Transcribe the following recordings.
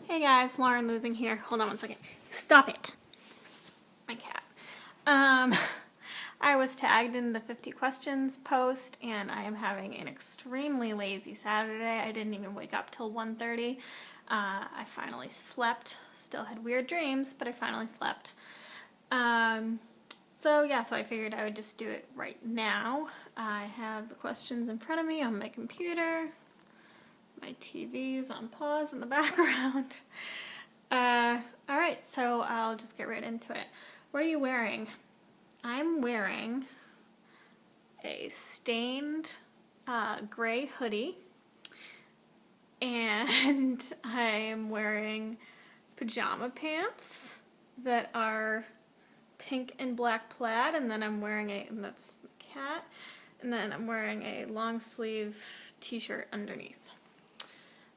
Hey guys, Lauren Losing here. Hold on one second. Stop it. My cat. I was tagged in the 50 questions post and I am having an extremely lazy Saturday. I didn't even wake up till 1:30. I finally slept. Still had weird dreams, but I finally slept. So I figured I would just do it right now. I have the questions in front of me on my computer. My TV's on pause in the background. Alright, so I'll just get right into it. What are you wearing? I'm wearing a stained gray hoodie, and I'm wearing pajama pants that are pink and black plaid, and then I'm wearing and that's the cat, and then I'm wearing a long sleeve t-shirt underneath.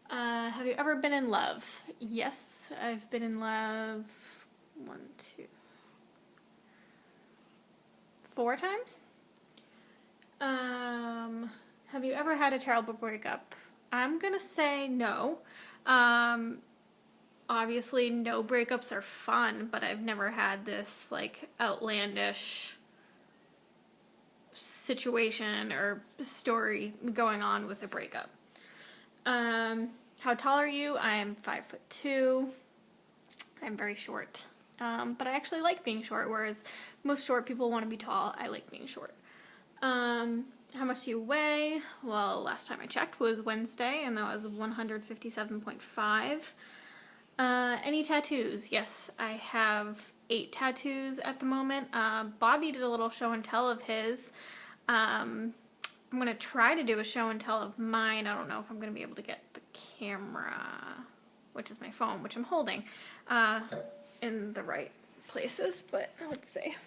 Have you ever been in love? Yes, I've been in love 4 times. Have you ever had a terrible breakup? I'm gonna say no. Obviously no breakups are fun, but I've never had this like outlandish situation or story going on with a breakup. How tall are you? I'm 5'2". I'm very short. But I actually like being short, whereas most short people want to be tall. I like being short. How much do you weigh? Well, last time I checked was Wednesday, and that was 157.5. Any tattoos? Yes, I have 8 tattoos at the moment. Bobby did a little show and tell of his. I'm going to try to do a show and tell of mine. I don't know if I'm going to be able to get the camera, which is my phone, which I'm holding, in the right places, but let's see.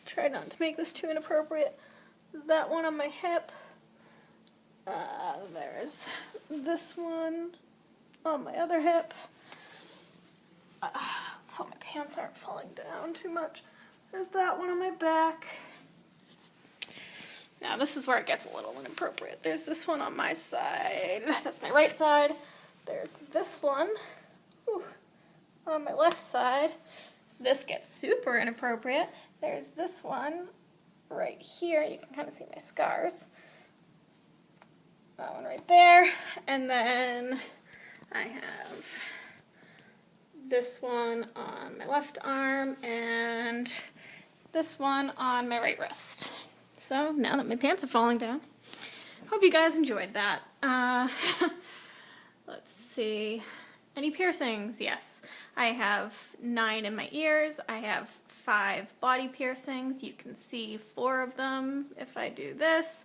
Try not to make this too inappropriate. Is that one on my hip? There's this one on my other hip. Let's hope my pants aren't falling down too much. There's that one on my back. Now this is where it gets a little inappropriate. There's this one on my side. That's my right side. There's this one on my left side. This gets super inappropriate. There's this one right here. You can kind of see my scars. That one right there. And then I have this one on my left arm and this one on my right wrist. So now that my pants are falling down, hope you guys enjoyed that. Let's see. Any piercings? Yes. I have 9 in my ears. I have 5 body piercings. You can see 4 of them if I do this.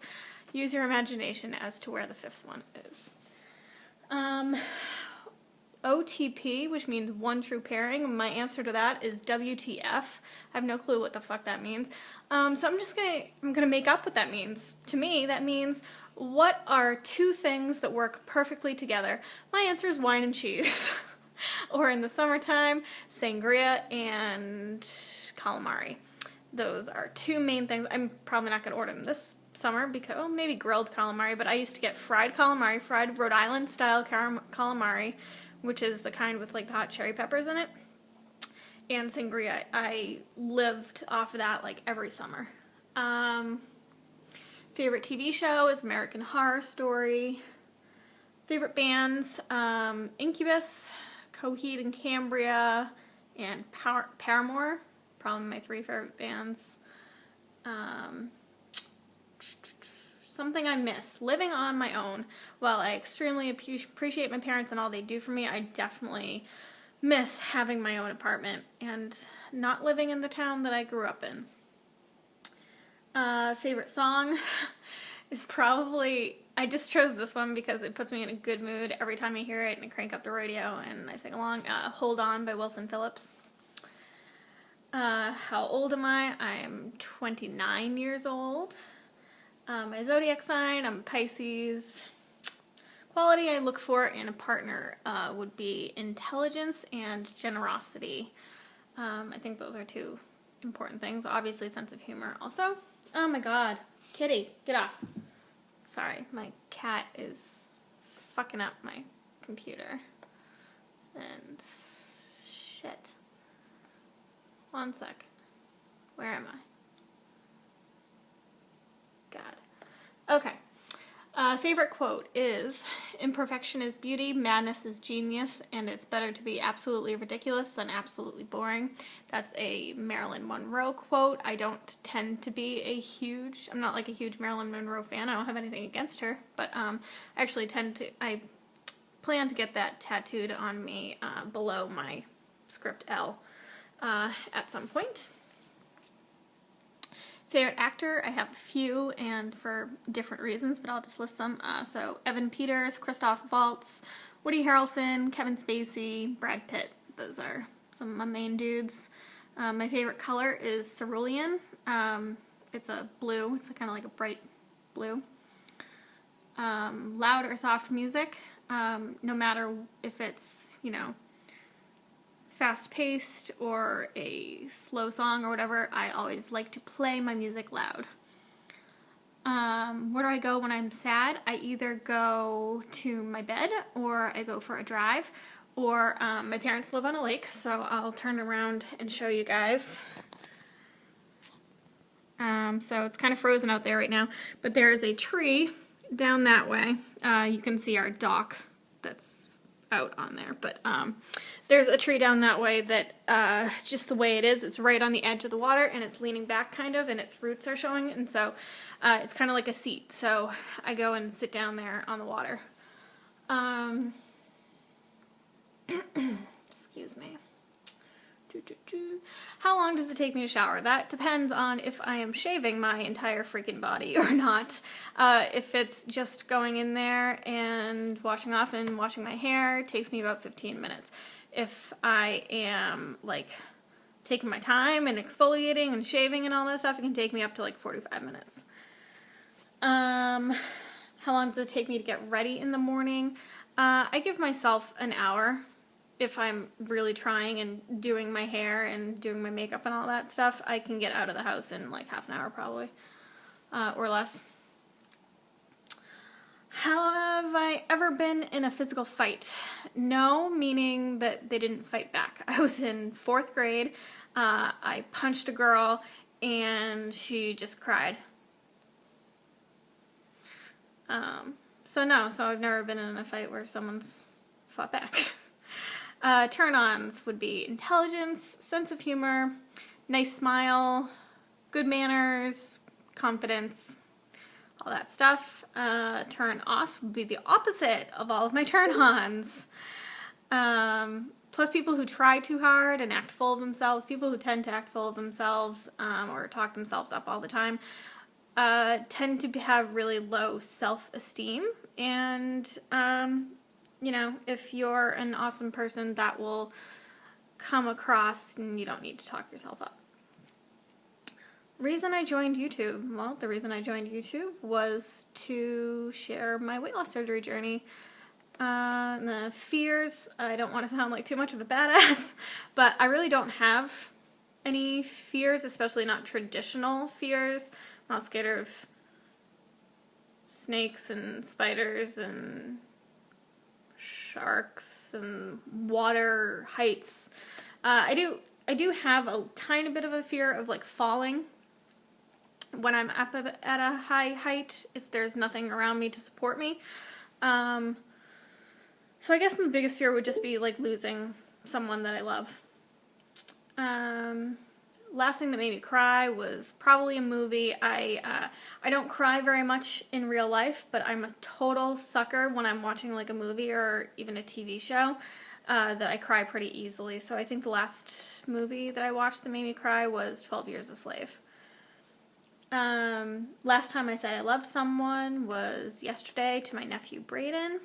Use your imagination as to where the 5th one is. OTP, which means one true pairing. My answer to that is WTF. I have no clue what the fuck that means. So I'm gonna make up what that means. To me, that means, what are 2 things that work perfectly together? My answer is wine and cheese. Or in the summertime, sangria and calamari. Those are 2 main things. I'm probably not gonna order them this summer because, well, maybe grilled calamari, but I used to get fried calamari, fried Rhode Island style calamari, which is the kind with like the hot cherry peppers in it, and sangria. I lived off of that like every summer. Favorite TV show is American Horror Story. Favorite bands, Incubus, Coheed and Cambria, and Paramore. Probably my 3 favorite bands. Something I miss. Living on my own. While I extremely appreciate my parents and all they do for me, I definitely miss having my own apartment and not living in the town that I grew up in. Favorite song is probably, I just chose this one because it puts me in a good mood every time I hear it, and I crank up the radio and I sing along. Hold On by Wilson Phillips. How old am I? I am 29 years old. My zodiac sign, I'm Pisces. Quality I look for in a partner would be intelligence and generosity. I think those are 2 important things. Obviously, sense of humor also. Oh my god. Kitty, get off. Sorry, my cat is fucking up my computer. And shit. One sec. Where am I? God. Okay. Favorite quote is, "Imperfection is beauty, madness is genius, and it's better to be absolutely ridiculous than absolutely boring." That's a Marilyn Monroe quote. I don't tend to be I'm not like a huge Marilyn Monroe fan. I don't have anything against her, but I actually I plan to get that tattooed on me below my script L at some point. Favorite actor, I have a few, and for different reasons, but I'll just list them. So Evan Peters, Christoph Waltz, Woody Harrelson, Kevin Spacey, Brad Pitt. Those are some of my main dudes. My favorite color is cerulean. It's a blue. It's kind of like a bright blue. Loud or soft music, no matter if it's, fast-paced or a slow song or whatever, I always like to play my music loud. Where do I go when I'm sad? I either go to my bed, or I go for a drive, or my parents live on a lake, so I'll turn around and show you guys. So it's kind of frozen out there right now, but there is a tree down that way. You can see our dock that's out on there, but there's a tree down that way that just the way it is, it's right on the edge of the water, and it's leaning back kind of, and its roots are showing, and so it's kind of like a seat, so I go and sit down there on the water. Excuse me. How long does it take me to shower? That depends on if I am shaving my entire freaking body or not. If it's just going in there and washing off and washing my hair, it takes me about 15 minutes. If I am, taking my time and exfoliating and shaving and all that stuff, it can take me up to, 45 minutes. How long does it take me to get ready in the morning? I give myself an hour. If I'm really trying and doing my hair and doing my makeup and all that stuff, I can get out of the house in half an hour probably, or less. Have I ever been in a physical fight? No, meaning that they didn't fight back. I was in 4th grade. I punched a girl and she just cried. So I've never been in a fight where someone's fought back. Turn-ons would be intelligence, sense of humor, nice smile, good manners, confidence, all that stuff. Turn-offs would be the opposite of all of my turn-ons. Plus people who try too hard and act full of themselves, people who tend to act full of themselves or talk themselves up all the time, tend to have really low self-esteem, and if you're an awesome person, that will come across, and you don't need to talk yourself up. Reason I joined YouTube? Well, the reason I joined YouTube was to share my weight loss surgery journey. The fears, I don't want to sound like too much of a badass, but I really don't have any fears, especially not traditional fears. I'm not scared of snakes and spiders and sharks and water heights. I do have a tiny bit of a fear of falling when I'm up at a high height if there's nothing around me to support me. So I guess my biggest fear would just be losing someone that I love. Last thing that made me cry was probably a movie. I don't cry very much in real life, but I'm a total sucker when I'm watching a movie or even a TV show that I cry pretty easily. So I think the last movie that I watched that made me cry was 12 Years a Slave. Last time I said I loved someone was yesterday to my nephew Braden.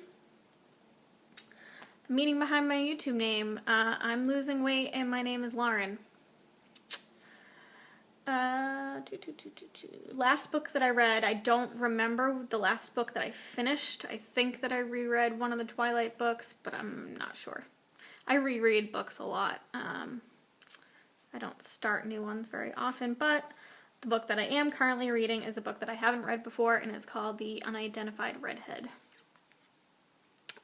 The meaning behind my YouTube name, I'm losing weight and my name is Lauren. Last book that I read, I don't remember the last book that I finished. I think that I reread one of the Twilight books, but I'm not sure. I reread books a lot. I don't start new ones very often, but the book that I am currently reading is a book that I haven't read before, and it's called The Unidentified Redhead.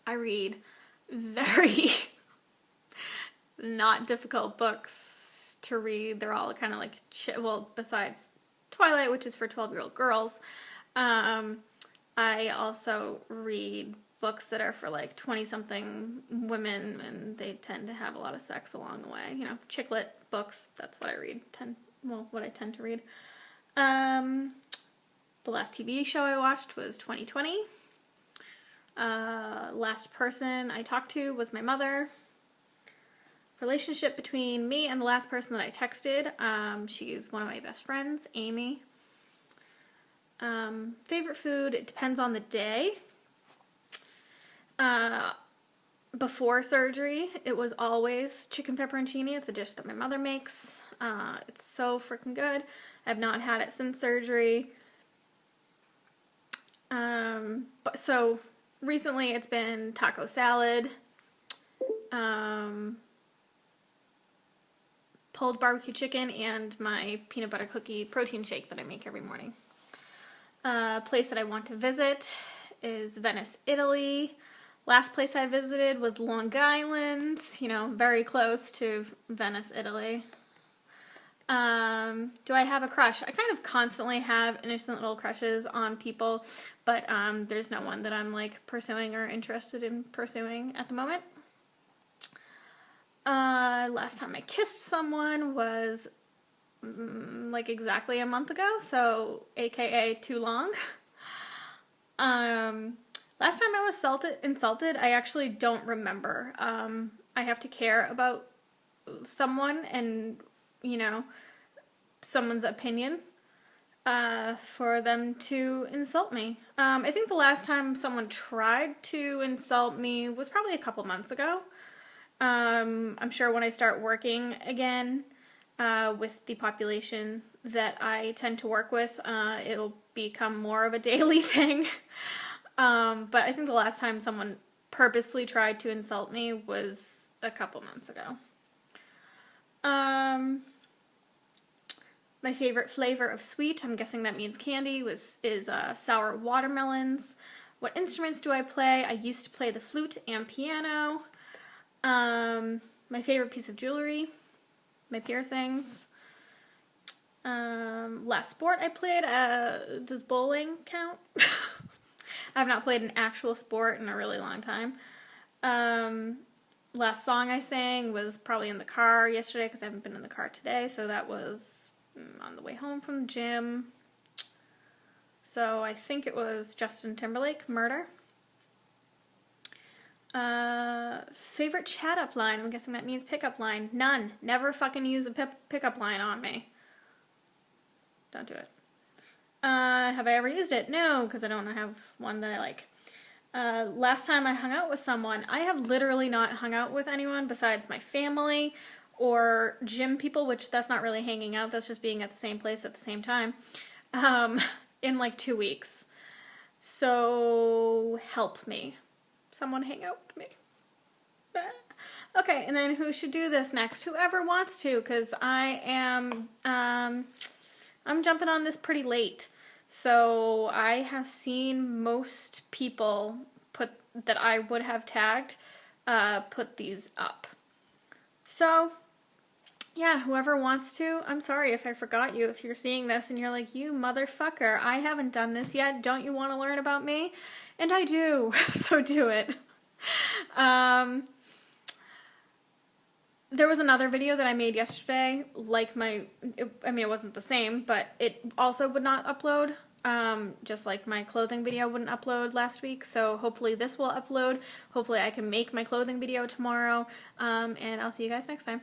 I read very not difficult books to read. They're all kind of like, well, besides Twilight, which is for 12-year-old girls, I also read books that are for like 20-something women, and they tend to have a lot of sex along the way. You know, chick lit books, that's what I read. What I tend to read. The last TV show I watched was 2020. Last person I talked to was my mother. Relationship between me and the last person that I texted. She's one of my best friends, Amy. Favorite food, it depends on the day. Before surgery, it was always chicken pepperoncini. It's a dish that my mother makes. It's so freaking good. I've not had it since surgery. But so recently it's been taco salad, pulled barbecue chicken, and my peanut butter cookie protein shake that I make every morning. Place that I want to visit is Venice, Italy. Last place I visited was Long Island, you know, very close to Venice, Italy. Do I have a crush? I kind of constantly have innocent little crushes on people, but there's no one that I'm like pursuing or interested in pursuing at the moment. Last time I kissed someone was like exactly a month ago, so AKA too long. Last time I was insulted, I actually don't remember. I have to care about someone and, you know, someone's opinion for them to insult me. I think the last time someone tried to insult me was probably a couple months ago. I'm sure when I start working again with the population that I tend to work with, it'll become more of a daily thing. But I think the last time someone purposely tried to insult me was a couple months ago. My favorite flavor of sweet, I'm guessing that means candy, is sour watermelons. What instruments do I play? I used to play the flute and piano. My favorite piece of jewelry, my piercings. Last sport I played, does bowling count? I've not played an actual sport in a really long time. Last song I sang was probably in the car yesterday because I haven't been in the car today, so that was on the way home from the gym. So I think it was Justin Timberlake, Murder. Favorite chat up line, I'm guessing that means pickup line. None. Never fucking use a pickup line on me. Don't do it. Have I ever used it? No, because I don't have one that I like. Last time I hung out with someone, I have literally not hung out with anyone besides my family or gym people, which that's not really hanging out, that's just being at the same place at the same time, in like 2 weeks. So help me. Someone hang out with me. Okay, and then who should do this next? Whoever wants to, because I am, I'm jumping on this pretty late. So I have seen most people that I would have tagged put these up. So yeah, whoever wants to, I'm sorry if I forgot you. If you're seeing this and you're like, you motherfucker, I haven't done this yet. Don't you want to learn about me? And I do, so do it. There was another video that I made yesterday, like it wasn't the same, but it also would not upload, just like my clothing video wouldn't upload last week, so hopefully this will upload. Hopefully I can make my clothing video tomorrow, and I'll see you guys next time.